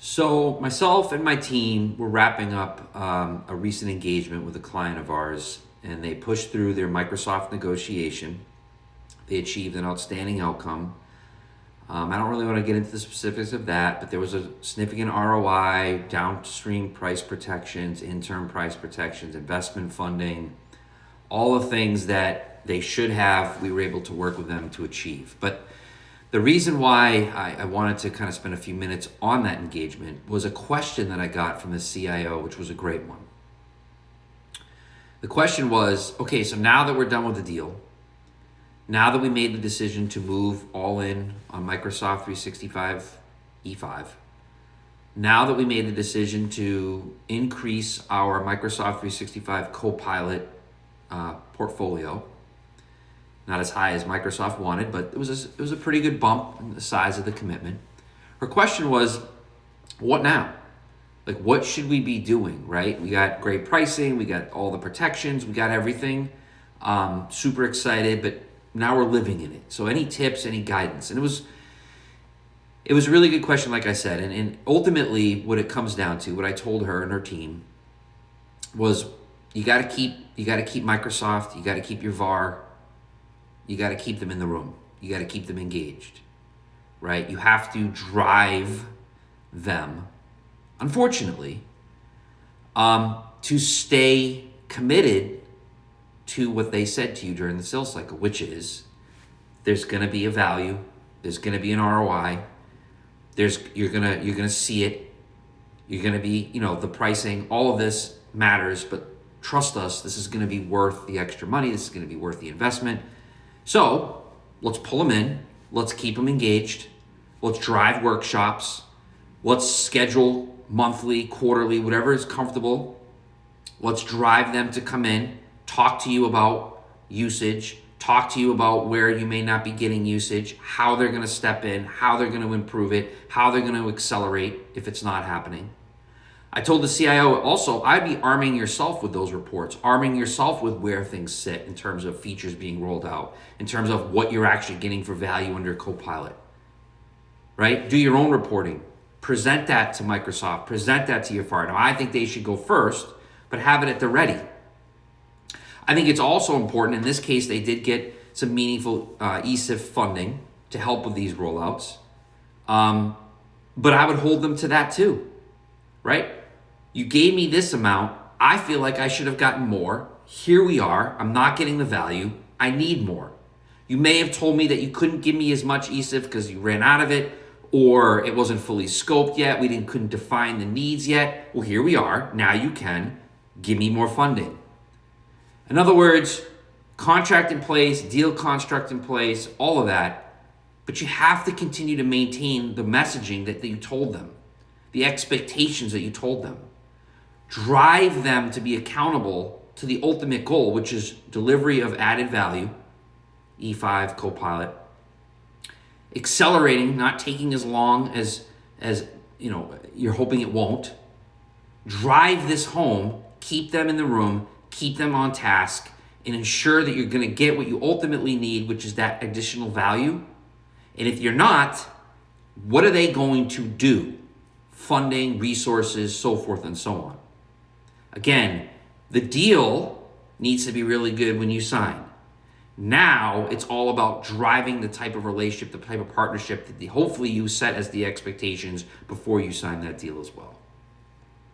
So myself and my team were wrapping up a recent engagement with a client of ours, and they pushed through their Microsoft negotiation. They achieved an outstanding outcome. I don't really want to get into the specifics of that, but there was a significant ROI, downstream price protections, interim price protections, investment funding, all the things that they should have, we were able to work with them to achieve. But the reason why I wanted to kind of spend a few minutes on that engagement was a question that I got from the CIO, which was a great one. The question was, okay, so now that we're done with the deal, now that we made the decision to move all in on Microsoft 365 E5, now that we made the decision to increase our Microsoft 365 Copilot portfolio, not as high as Microsoft wanted, but it was a pretty good bump in the size of the commitment. Her question was, what now? Like, what should we be doing, right? We got great pricing, we got all the protections, we got everything. Super excited, but now we're living in it. So any tips, any guidance? And it was a really good question, like I said. And ultimately, what it comes down to, what I told her and her team, was you got to keep Microsoft, you got to keep your VAR, you got to keep them in the room. You got to keep them engaged, right? You have to drive them, unfortunately, to stay committed to what they said to you during the sales cycle, which is there's going to be a value, there's going to be an ROI, you're gonna see it, you're going to be, the pricing, all of this matters, but trust us, this is going to be worth the extra money, this is going to be worth the investment. So let's pull them in, let's keep them engaged, let's drive workshops, let's schedule monthly, quarterly, whatever is comfortable. Let's drive them to come in, talk to you about usage, talk to you about where you may not be getting usage, how they're going to step in, how they're going to improve it, how they're going to accelerate if it's not happening. I told the CIO also, I'd be arming yourself with those reports, arming yourself with where things sit in terms of features being rolled out, in terms of what you're actually getting for value under Copilot, right? Do your own reporting. Present that to Microsoft. Present that to your VAR. Now, I think they should go first, but have it at the ready. I think it's also important, in this case, they did get some meaningful ECIF funding to help with these rollouts. But I would hold them to that too, right? You gave me this amount. I feel like I should have gotten more. Here we are. I'm not getting the value. I need more. You may have told me that you couldn't give me as much ECIF because you ran out of it, or it wasn't fully scoped yet. We couldn't define the needs yet. Well, here we are. Now you can. Give me more funding. In other words, contract in place, deal construct in place, all of that. But you have to continue to maintain the messaging that you told them, the expectations that you told them. Drive them to be accountable to the ultimate goal, which is delivery of added value, E5, Copilot. Accelerating, not taking as long as you're hoping it won't. Drive this home, keep them in the room, keep them on task, and ensure that you're going to get what you ultimately need, which is that additional value. And if you're not, what are they going to do? Funding, resources, so forth and so on. Again, the deal needs to be really good when you sign. Now it's all about driving the type of relationship, the type of partnership that hopefully you set as the expectations before you sign that deal as well.